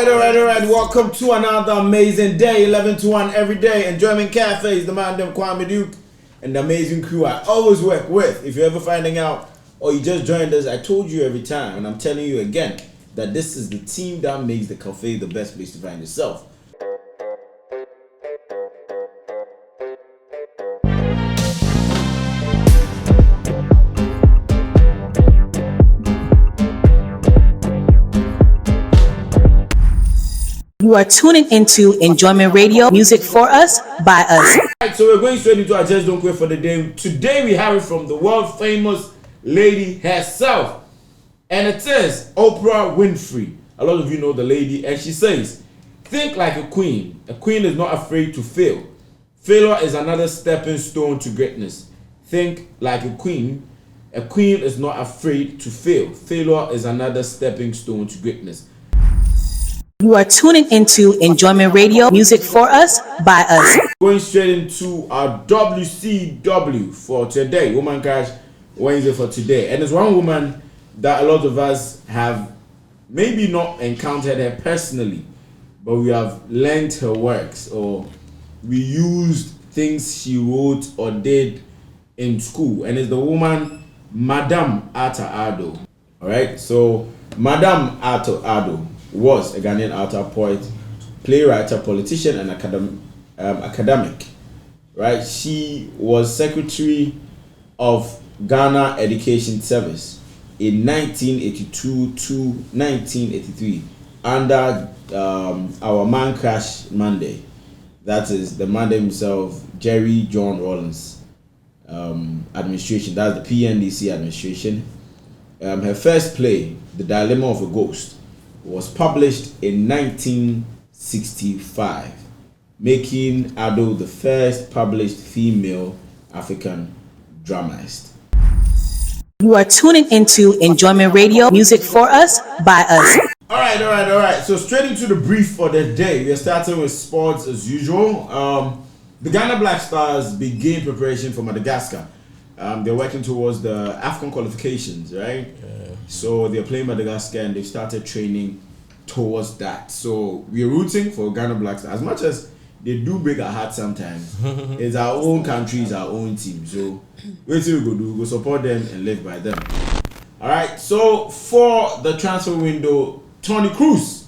Alright. Welcome to another amazing day, 11 to 1 every day. Enjoyment Cafes, the man them Kwame Duke, and the amazing crew I always work with. If you're ever finding out or you just joined us, I told you every time, and I'm telling you again, that this is the team that makes the cafe the best place to find yourself. You are tuning into Enjoyment Radio, music for us, by us. Alright, so we're going straight into our Just Don't Quit for the day. Today we have it from the world famous lady herself. And it is Oprah Winfrey. A lot of you know the lady, and she says, think like a queen. A queen is not afraid to fail. Failure is another stepping stone to greatness. Think like a queen. A queen is not afraid to fail. Failure is another stepping stone to greatness. You are tuning into Enjoyment Radio, music for us, by us. Going straight into our WCW for today, Woman Crash Wednesday for today. And there's one woman that a lot of us have maybe not encountered her personally, but we have learned her works, or we used things she wrote or did in school. And it's the woman, Madam Ata Ado. Alright, so Madam Ata Ado was a Ghanaian author, poet, playwright, politician, and academic. Right? She was secretary of Ghana Education Service in 1982 to 1983 under our man Crash Monday. That is the man himself, Jerry John Rawlings administration. That's the PNDC administration. Her first play, The Dilemma of a Ghost, was published in 1965, making Ado the first published female African dramatist. You are tuning into Enjoyment Radio, music for us, by us. Alright. So straight into the brief for the day. We are starting with sports as usual. The Ghana Black Stars begin preparation for Madagascar. They're working towards the AFCON qualifications, right? So they're playing Madagascar and they've started training towards that. So we're rooting for Ghana Black Stars. As much as they do break our hearts sometimes, it's our own country, it's our own team. So what we go do? We go support them and live by them. Alright, so for the transfer window, Toni Kroos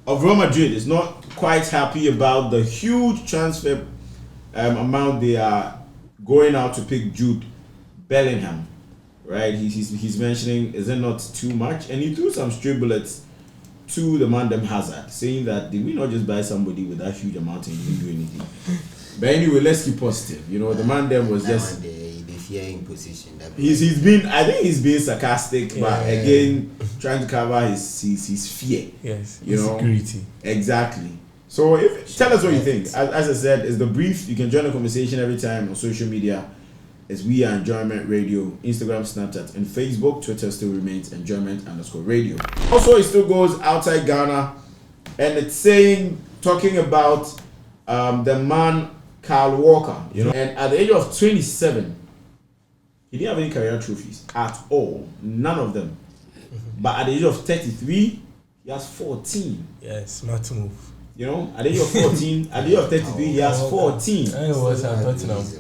of Real Madrid is not quite happy about the huge transfer amount they are going out to pick Jude Bellingham. Right, he's mentioning, is it not too much? And he threw some stray bullets to the Mandem Hazard, saying that did we not just buy somebody with that huge amount and he didn't do anything? But anyway, let's keep positive. You know, the Mandem was just the fearing position. He's being being sarcastic, but again trying to cover his fear. Yes, you know, security. Exactly. So tell us what you think. As I said, it's the brief. You can join the conversation every time on social media. As we are Enjoyment Radio, Instagram, Snapchat, and Facebook. Twitter still remains Enjoyment_Radio. Also, it still goes outside Ghana, and it's talking about the man Kyle Walker. You know, and at the age of 27, he didn't have any career trophies at all, none of them. But at the age of 33, he has 14. Yes, smart move. You know, at the age of 14, at the age of 33, he has 14.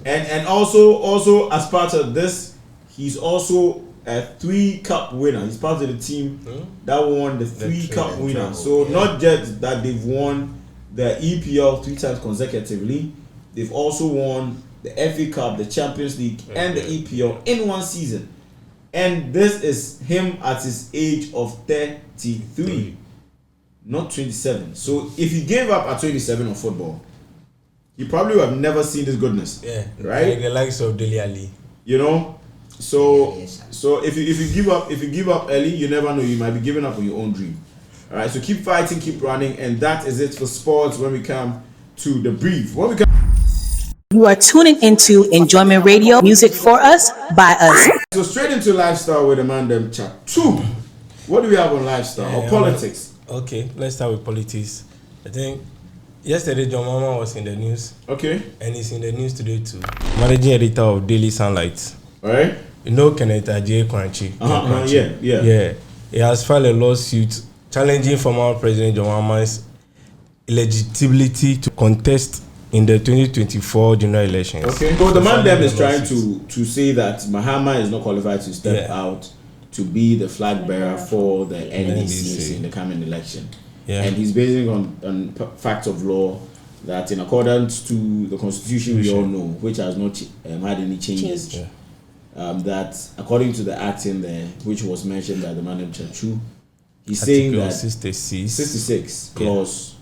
And also as part of this, he's also a 3-cup winner. He's part of the team that won the 3-cup winner. So not just that they've won the EPL 3 times consecutively, they've also won the FA Cup, the Champions League, and the EPL in one season. And this is him at his age of 33. Not 27. So if he gave up at 27 on football, he probably would have never seen this goodness. Yeah. Right? Like the likes of Dele Alli. You know? So if you give up early, you never know, you might be giving up on your own dream. Alright, so keep fighting, keep running, and that is it for sports when we come to the brief. You are tuning into Enjoyment Radio, music for us, by us. So straight into lifestyle with Amanda Chat 2. What do we have on lifestyle or politics? Okay, let's start with politics. I think yesterday John Mama was in the news. Okay. And he's in the news today too. Managing editor of Daily Sunlight. Alright. You know Kenneth Ajay Kwanchi. Yeah. He has filed a lawsuit challenging former President John Mahama's eligibility to contest in the 2024 general elections. Okay. So the man them is trying to say that Mahama is not qualified to step out to be the flag bearer for the NDC in the coming election. Yeah. And he's basing on facts of law that in accordance to the constitution we all know, which has not had any changes, that according to the act in there, which was mentioned by the man in Chachu, he's saying that 66 clause,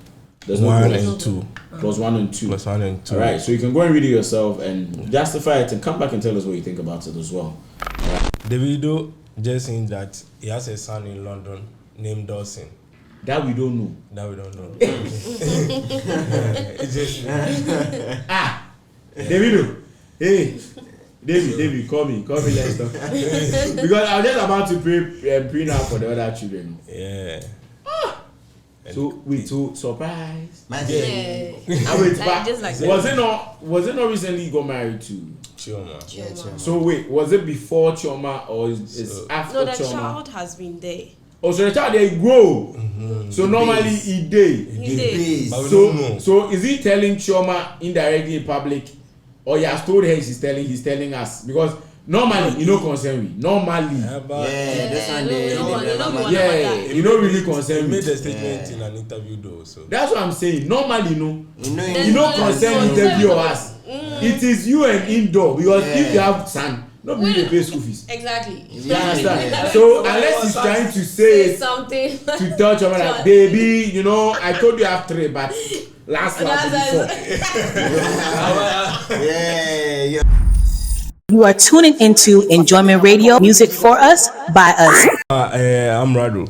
there's no clause 1 and 2. Clause 1 and 2. All right, so you can go and read it yourself and justify it and come back and tell us what you think about it as well. Davido just saying that he has a son in London named Dawson. That we don't know. It's just Davido. Hey, David, call me, let's talk. Because I'm just about to pre now for the other children. Yeah. So we too surprised. Yeah. I wait, but was it not recently got married to Chioma? Yeah. So wait, was it before Chioma or is after Chioma? No, the child has been there. Oh, so the child they grow. Mm-hmm. So normally he day. So is he telling Chioma indirectly in public, or he has told her he's telling us? Because normally you know concern me. Normally, you know really concern me. He made a statement in an interview though. So that's what I'm saying. Normally, you know concern interview us. It is you and indoor because if you have son. Nobody will pay school fees. Exactly. You understand? So unless he's trying to say something to tell Choma that, baby, you know, I told you I have 3, but last month before. Yeah. You are tuning into Enjoyment Radio, music for us, by us. I'm Rado.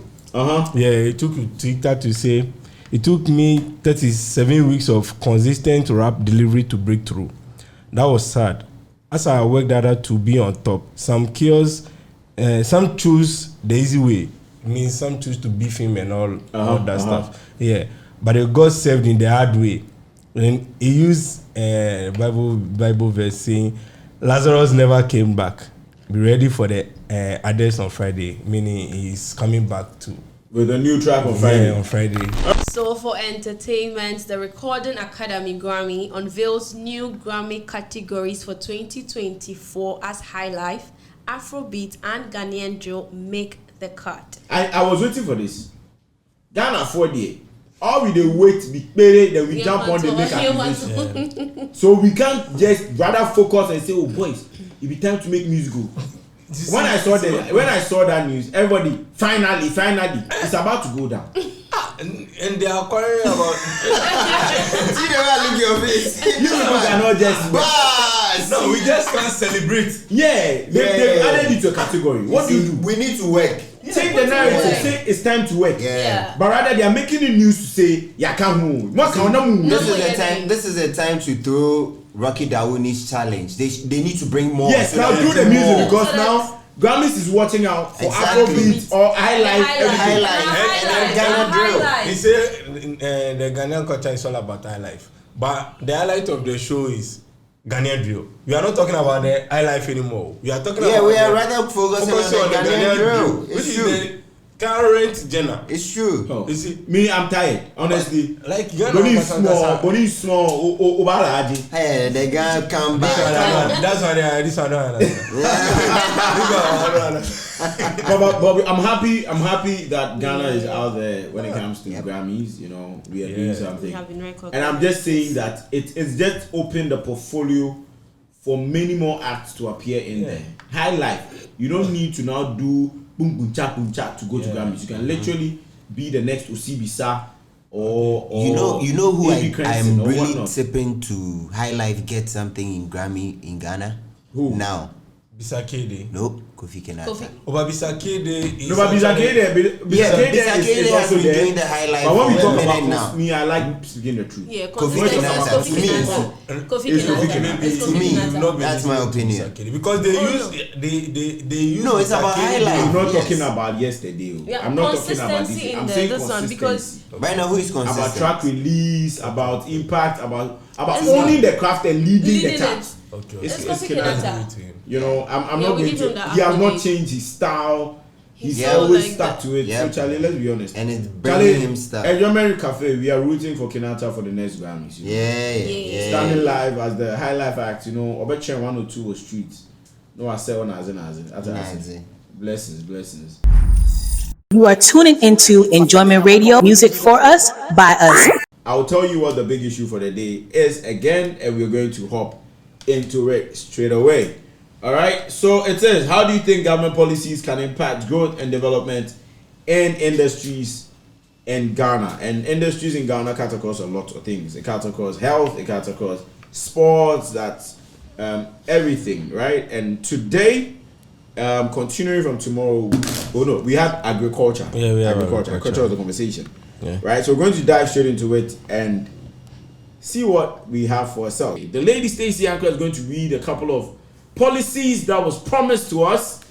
Yeah, it took Twitter to say, it took me 37 weeks of consistent rap delivery to break through. That was sad. As I worked harder to be on top, some choose the easy way. I mean, some choose to beef him and all that stuff. Yeah, but they got saved in the hard way. And he used Bible verse saying, Lazarus never came back. Be ready for the others on Friday, meaning he's coming back to with a new track on Friday. Yeah, on Friday. So for entertainment, the Recording Academy Grammy unveils new Grammy categories for 2024 as Highlife, Afrobeat, and Ghanaian Drill make the cut. I was waiting for this. Ghana 4D. All we dey wait be pay, then we jump on the make activation. So we can't just rather focus and say, oh boys, it be time to make music go. When I saw that news, everybody finally, it's about to go down. And they are quarreling about. See the way I look your face. You people cannot just. No, we just can't celebrate. Yeah, they added it to a category. What do you do? We need to work. Take the narrative, say it's time to work. Yeah. But rather they are making the news to say, ya can't move. This is the time to throw Rocky Dawuni's challenge. They need to bring more. Yes, now do the music because now Grammys is watching out for Afrobeat or Highlife. And Ghana Drill. He said the Ghanaian culture is all about Highlife. But the highlight of the show is Ghanaian Drill. We are not talking about the Highlife anymore. We are talking about we are rather focusing on the Ghanaian Drill. Which is the current genre. It's true. Oh. You see, me, I'm tired, honestly. Like Ghana, Bonnie small, Obalaji. Hey, the guy come back. That's why this one don't But I'm happy that Ghana is out there when it comes to Grammys. You know, we are doing something. And I'm just saying that it's just opened the portfolio for many more acts to appear in there. Highlife, you don't need to now do boom cha to go to Grammys. You can literally be the next Osibisa or you know who I'm really tipping to Highlife get something in Grammy in Ghana. Who now? Bisakede. No, Kofi Kenata. Bisakede is Bisakede has been doing the Highlife. But when we talk about me, I like speaking the truth. Yeah, Kofi Kenata. To me, that's my opinion. Because they use. No, it's about Highlife. I'm not talking about yesterday. I'm not talking about this. I'm saying consistency. Right now, who is consistent? About track release, about impact, about owning the craft and leading the charts. Okay. It's Kenata. You know, I'm not going to. He has not changed his style. He's Yeah. always like stuck that. to it. Yep. So Charlie, let's be honest. And it's bringing him stuck. At Enjoyment Cafe, we are rooting for Kenyatta for the next Grammys. You know? Yeah. Standing live as the Highlife act, you know, Obeche 102 was streets. No, I said one as in. Blessings. You are tuning into Enjoyment Radio, music for us, by us. I'll tell you what the big issue for the day is again, and we're going to hop into it straight away. All right, so it says, how do you think government policies can impact growth and development in industries in Ghana? And industries in Ghana cut across a lot of things. It cut across health, it cut across sports, that's everything, right? And today, continuing from tomorrow, we had agriculture. Yeah, we have Agriculture was the conversation. Yeah. Right, so we're going to dive straight into it and see what we have for ourselves. The lady Stacey Anchor is going to read a couple of policies that was promised to us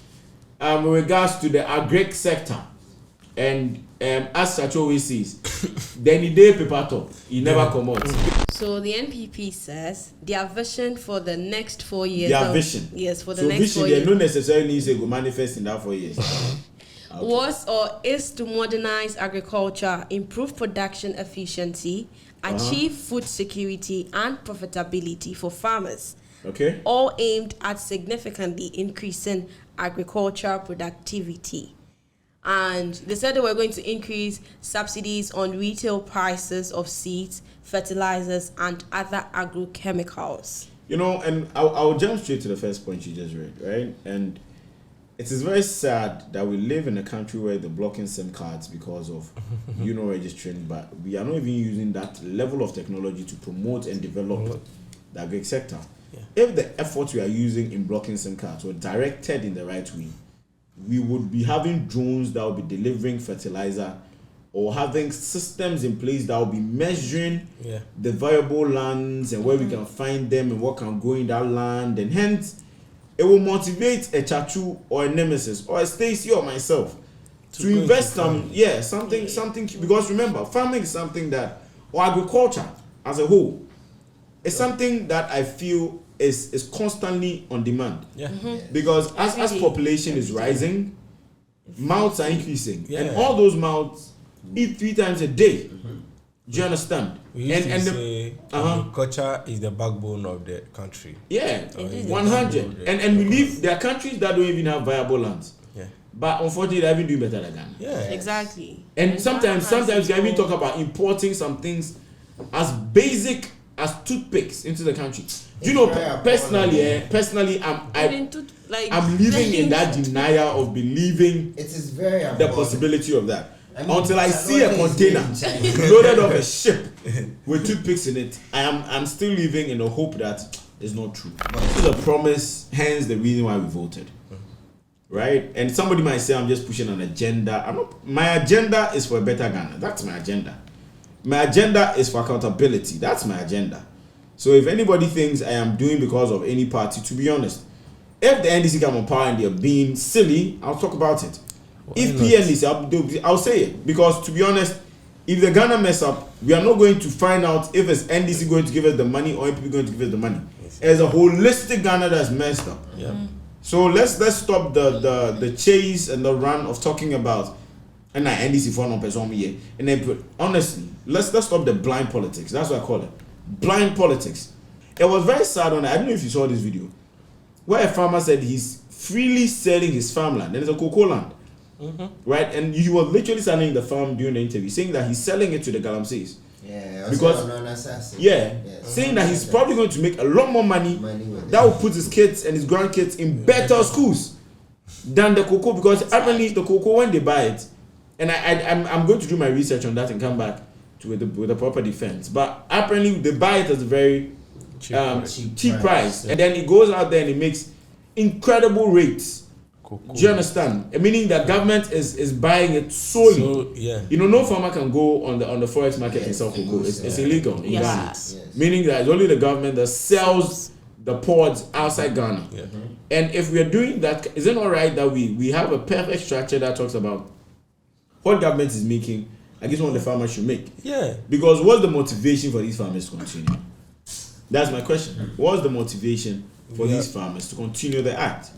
with regards to the agric sector. And as Sacho always says, then he day paper top, he never come out. So the NPP says their vision for the next 4 years. Their vision. Yes, for the so next vision, 4 they years. don't necessarily need to go manifest in that 4 years. Okay. Was or is to modernize agriculture, improve production efficiency, achieve food security and profitability for farmers. Okay. All aimed at significantly increasing agricultural productivity. And they said they were going to increase subsidies on retail prices of seeds, fertilizers, and other agrochemicals. You know, and I'll jump straight to the first point you just read, right? And it is very sad that we live in a country where they're blocking SIM cards because of registering, but we are not even using that level of technology to promote and develop the agri sector. Yeah. If the efforts we are using in blocking SIM cards were directed in the right way, we would be having drones that will be delivering fertilizer or having systems in place that will be measuring the viable lands and where we can find them and what can go in that land, and hence it will motivate a Chachu or a Nemesis or a Stacy or myself to invest something, because remember, farming is something that, or agriculture as a whole, is something that I feel is constantly on demand. Yeah. Mm-hmm. Because as population is rising, mouths are increasing, and all those mouths eat 3 times a day. Mm-hmm. Do you understand? We used to say agriculture is the backbone of the country. Yeah, 100. And we live, there are countries that don't even have viable lands. Yeah. But unfortunately, they're even doing better than Ghana. Yeah. Exactly. And sometimes we can even talk about importing some things as basic as toothpicks into the country. Do you know, personally, I'm living in that denial of believing it is very the possibility of that. Until I see a container loaded off a ship with toothpicks in it, I'm still living in the hope that it's not true. This is a promise, hence the reason why we voted. Right? And somebody might say I'm just pushing an agenda. My agenda is for a better Ghana. That's my agenda. My agenda is for accountability. That's my agenda. So if anybody thinks I am doing because of any party, to be honest, if the NDC come on power and they're being silly, I'll talk about it. If PNDC, I'll say it, because to be honest, if the Ghana mess up, we are not going to find out if it's NDC going to give us the money or NPP going to give us the money. As a holistic Ghana that's messed up. Yeah. So let's stop the chase and the run of talking about and NDC for no person here. And then honestly, let's stop the blind politics. That's what I call it. Blind politics. It was very sad on I don't know if you saw this video where a farmer said he's freely selling his farmland. There's a cocoa land. Mm-hmm. Right, and you were literally selling the farm during the interview, saying that he's selling it to the Galamsees. Yeah, because saying that he's probably going to make a lot more money that will put his kids and his grandkids in better schools than the cocoa. Because apparently the cocoa, when they buy it, and I'm going to do my research on that and come back to with the proper defense. But apparently they buy it at a very cheap price, and then it goes out there and it makes incredible rates. Do you understand? Meaning that government is buying it solely. You know, no farmer can go on the forex market and sell cocoa. It's illegal in Ghana. Meaning that it's only the government that sells the pods outside Ghana. Yeah. And if we are doing that, is it not right that we have a perfect structure that talks about what government is making? I guess what the farmers should make. Yeah. Because what's the motivation for these farmers to continue? That's my question. What's the motivation for these farmers to continue the act?